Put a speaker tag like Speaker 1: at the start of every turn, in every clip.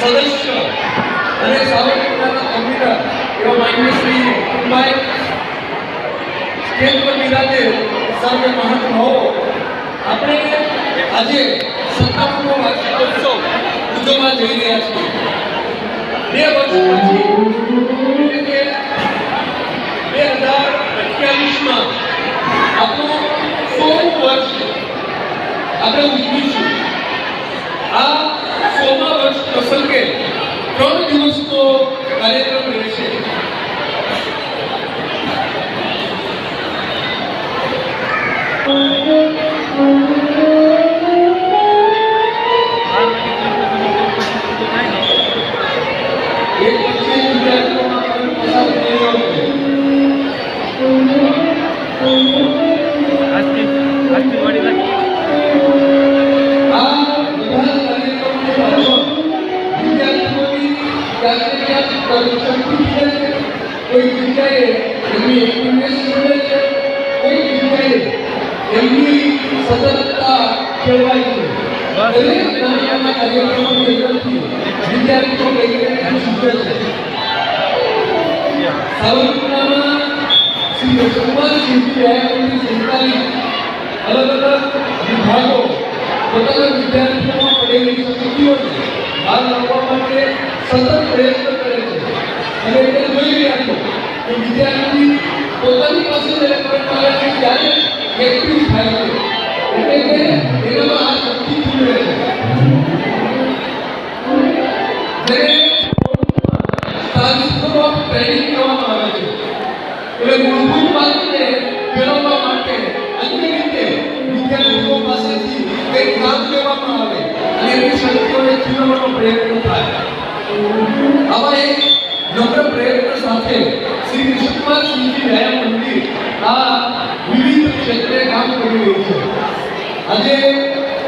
Speaker 1: સદસ્ય અને સાવરકુંડલાના કન્વીનર એવા માનનીય શ્રી કુંભાઈ સ્ટેજ પર બિરાજે સર્વે મહાનુભાવો, આપણે આજે 57મો વાર્ષિકોત્સવ ઉજવવા જઈ રહ્યા છીએ. 2 વર્ષ પછી એટલે કે 2028માં આપણું 100મું વર્ષ આપણે ઉજવીશું. આ 100મા વર્ષ પ્રસંગે 3 દિવસનો કાર્યક્રમ રહેશે. કોઈ જગ્યાએ એમની એક્ટિવનેસ મળે છે, કોઈ જગ્યાએ એમની સતર્કતા કેળવાય છે. દરેક નાના કાર્યક્રમોની અંદરથી વિદ્યાર્થીઓ કંઈક શીખે છે. સાવરકુંડલામાં શ્રી યશોકુમાર સિંહજી વ્યાયામની સંચાલિત અલગ અલગ વિભાગો પોતાના વિદ્યાર્થીઓમાં પડેલી શક્તિઓને બહાર લાવવા માટે સતત પ્રયત્ન કરે છે. અને એટલે જોઈ રહ્યા છો કે વિદ્યાર્થી પોતાની પાસે જ્યારે કરંટ આવે છે ત્યારે એક્ટિવ થાય છે, એટલે કે એનામાં આ શક્તિ ખુલે છે. જ્યારે ટ્રાન્સફર ઓફ ટ્રેનિંગ કરવામાં આવે છે, એટલે મૂળભૂત વાતને મેળવવા માટે અન્ય રીતે વિદ્યાર્થીઓ પાસેથી કંઈક કામ લેવામાં આવે અને એમની શક્તિઓને ખીલવવાનો પ્રયત્ન થાય. આવા એક નમ્ર પ્રયત્ન સાથે શ્રી યશોકુમાર સિંહજી વ્યાયામ મંદિર આ વિવિધ ક્ષેત્રે કામ કરી રહ્યું છે. આજે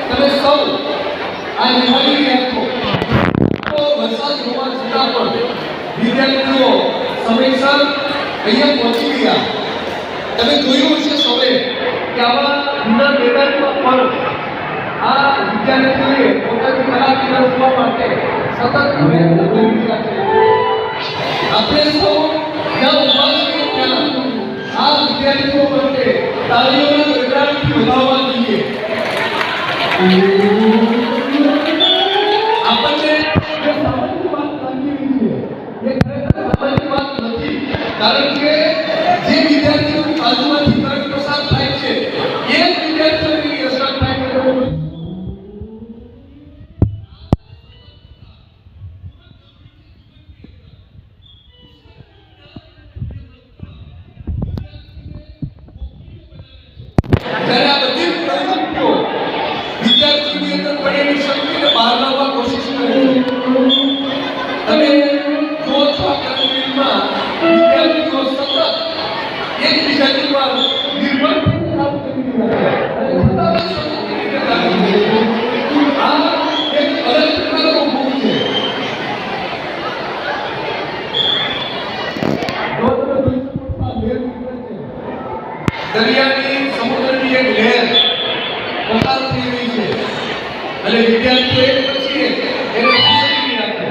Speaker 1: તમે સૌ આ નિહાળી રહ્યા છો તો વરસાદ હોવા છતાં પણ વિદ્યાર્થીઓ સમયસર અહીંયા પહોંચી ગયા. તમે જોયું હશે સૌએ કે આવા જૂના મેદાનમાં પણ આ વિદ્યાર્થીઓએ પોતાની કલા પીરસવા માટે સતત પ્રયત્ન કરી રહ્યા છે. આપણે સૌ જ્યાં ઉભા છીએ ત્યાં આ વિદ્યાર્થીઓ માટે તાળીઓના ગડગડાટથી વધાવવા જોઈએ. આપણને જે સામાન્ય વાત લાગી રહી છે એ ખરેખર સામાન્ય વાત નથી, કારણ કે જે વિદ્યાર્થીઓની બાજુમાંથી કરંટ પસાર થાય છે એ જ વિદ્યાર્થીઓની અસર થાય છે. દરિયાની સમુદ્રની એક લહેર પસાર થઈ રહી છે અને વિદ્યાર્થીઓ એક પછી એક એને પસંદગી રાખે.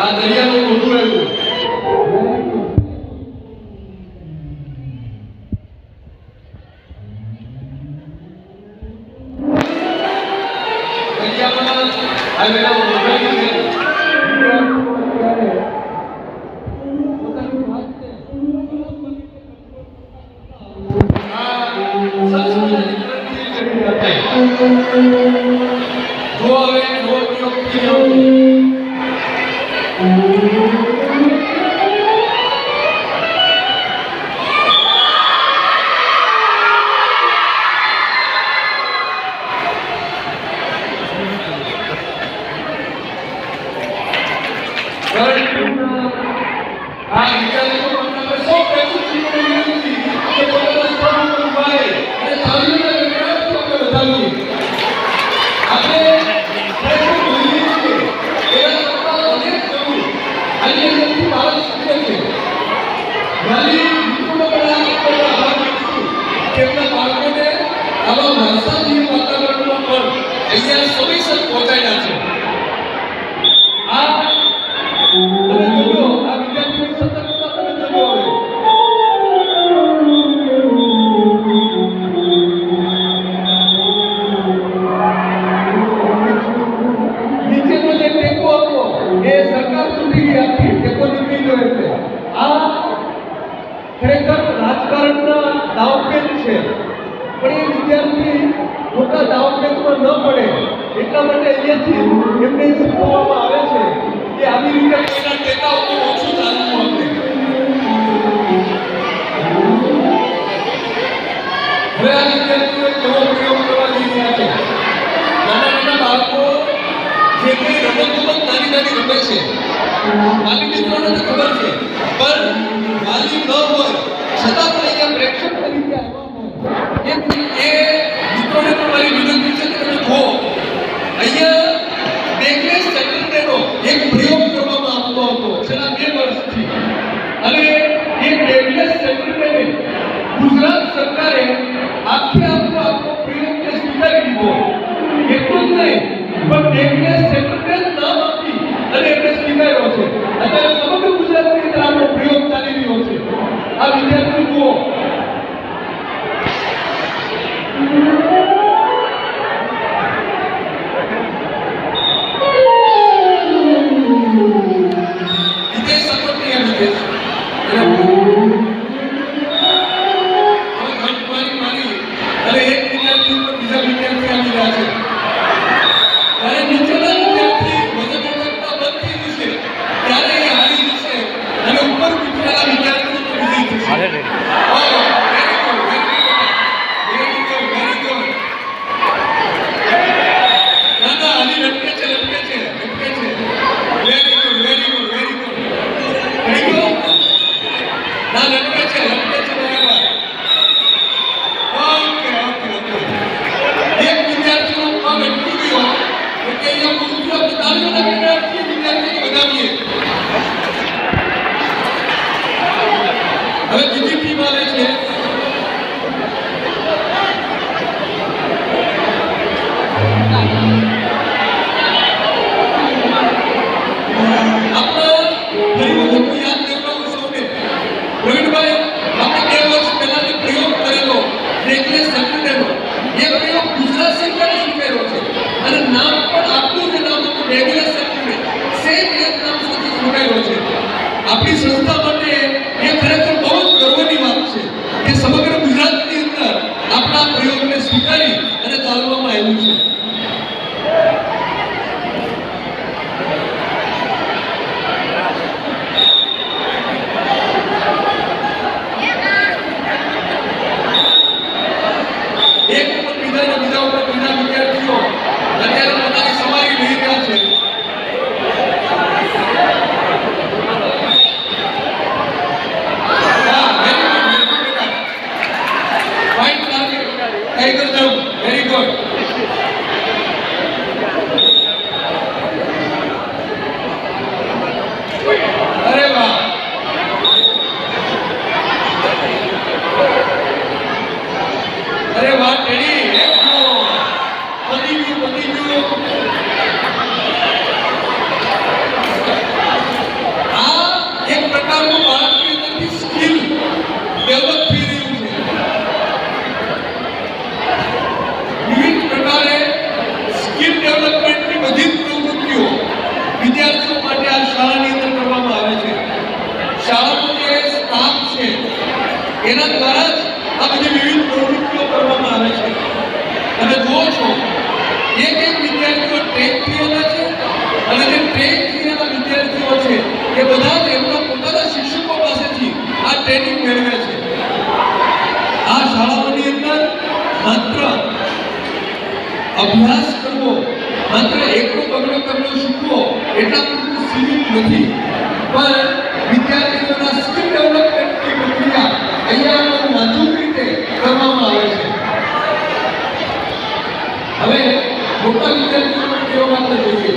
Speaker 1: આ દરિયાનું મોઢું એવું દરિયામાં આવેલા મોઢાની આવા વરસાદી વાતાવરણમાં પણ અહીંયા સમયસર પહોંચાડ્યા છે. આ તમે જોજો, આ વિદ્યાર્થીઓની સતર્કતા તમે જોજો. હવે નીચેનો જે ટેકો હતો એ સરકાર તૂટી ગઈ, આખી ટેકો નીકળી ગયો. એટલે આ ખરેખર રાજકારણના દાવપેચ છે, પણ એ વિદ્યાર્થી મોટા દાવપેચમાં ન પડે એટલા માટે અહીંયાથી એમને શીખવવામાં આવે છે કે આવી રીતે કોઈના ટેકા ઉપર ઓછું ચાલવું. આપણે હવે આ વિદ્યાર્થીઓ કેવો પ્રયોગ કરવા જઈ રહ્યા છે. નાના નાના બાળકો જે કંઈ રમત નાની રમે છે, વાલી મિત્રોને તો ખબર છે, પણ વાલી ન હોય છતાં પણ અહીંયા પ્રેક્ષક તરીકે આવ્યા હોય એ મિત્રોને પણ મારી વિનંતી છે કે તમે જુઓ, અહીંયા બેકલેસ સેટરડેનો એક પ્રયોગ કરવામાં આવતો હતો છેલ્લા 2 વર્ષથી, અને એ બેકલેસ સેટરડેને ગુજરાત સરકારે આખો પ્રયોગને સ્વીકારી લીધો. એટલું જ નહીં, પણ બેકલેસ સેટરડે નામ આપી અને એમને સ્વીકાર્યો છે. અત્યારે સમગ્ર ગુજરાતની અંદર આનો પ્રયોગ ચાલી રહ્યો છે. આ વિદ્યાર્થીઓ જુઓ, વિદેશ સપોર્ટ નહીં વિદેશ મારી અને એક વિદ્યાર્થી ઉપર બીજા વિદ્યાર્થી આવી રહ્યા છે. ત્યારે નીચેના વિદ્યાર્થી વજન ઉઠાવતા બંધ થઈ જશે ત્યારે એ હારી જશે અને ઉપર ઉઠેલા વિદ્યાર્થીઓ તો વિજયી થશે. હવે બીજી ટીમ આવે છે. પ્રવીણભાઈ, આપણે 2 વર્ષ પહેલા જે પ્રયોગ કરેલો બેકલેસ સેટરડેનો, એ પ્રયોગ ગુજરાત સરકારે સ્વીકાર્યો છે અને નામ પણ આપણું જે નામ હતું બેકલેસ સેટરડે, સેમ એ નામ સાથે સ્વીકાર્યો છે. આપણી સંસ્થા માટે એ ખરેખર બહુ જ ગર્વની વાત છે કે સમગ્ર ગુજરાતની અંદર આપણા પ્રયોગને સ્વીકારી અને ચાલવામાં આવ્યું છે. બીજા વિદ્યાર્થીઓ અત્યારે પોતાની સવારી લઈ રહ્યા છે. Very good. અરે વાહ, અરે વાહ ટેડી, પતી ગયું. આ એક પ્રકારનું બાળકની અંદરથી સ્કિલ ડેવલપ થઈ રહ્યું છે. વિવિધ પ્રકારે સ્કિલ ડેવલપમેન્ટની બધી જ પ્રવૃત્તિઓ વિદ્યાર્થીઓ માટે આ શાળાની અંદર કરવામાં આવે છે. શાળાનો જે સ્ટાફ છે એના દ્વારા જ આ બધી વિવિધ પ્રવૃત્તિઓ કરવામાં આવે છે. તમે જુઓ છો, એક વિદ્યાર્થીઓ ટ્રેક થયેલા છે અને જે ટ્રેક થયેલા વિદ્યાર્થીઓ છે એ બધા જ એમના પોતાના શિક્ષકો પાસેથી આ ટ્રેનિંગ મેળવે છે. આ શાળાઓની અંદર માત્ર અભ્યાસ કરવો, માત્ર એકલો પગલો કરવો શીખવો એટલા પૂરતું સીમિત નથી, પણ વિદ્યાર્થીઓના સ્કિલ ડેવલપમેન્ટની પ્રક્રિયા અહીંયા નાજુક રીતે કરવામાં આવે છે. હવે મોટા વિદ્યાર્થીઓને કેવો આપણે જોઈએ